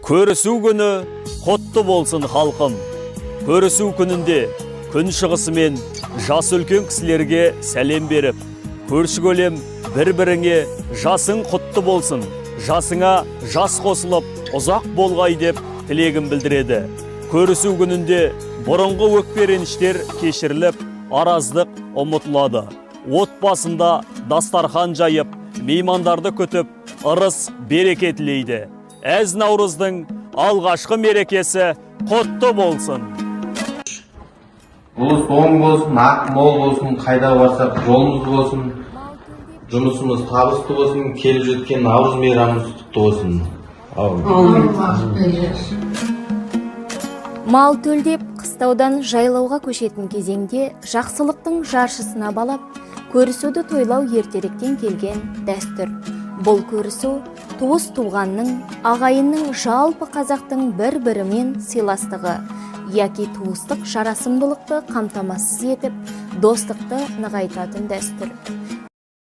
Көрісу күні құтты болсын халқым. Көрісу күнінде күн шығысымен жас үлкен кісілерге сәлем беріп, көрші көлем бір-біріңе жасың құтты болсын, жасыңа жас қосылып, ұзақ болғай деп тілегін білдіреді. Көрісу күнінде бұрынғы өкпереніштер кешіріліп, араздық ұмытылады. Отбасында дастархан жайып, меймандарды күтіп, ырыс береке тілейді. Әз Наурыздың алғашқы мерекесі құтты болсын. Ұлыс оң болсын, ақ мол болсын, қайда барсақ жолымыз болсын, жұмысымыз табысты болсын, келіп жеткен Наурыз мейрамымыз құтты болсын. Мал төлдеп, қыстаудан жайлауға көшетін кезеңде жақсылықтың жаршысына балап, көрісуді тойлау ертеректен келген дәстүр. Бұл көрісу туыс туғанның, ағайынның, жалпы қазақтың бір-бірімен сыйластығы, яки туыстық жарасымдылықты қамтамасыз етіп, достықты нығайтатын дәстүр.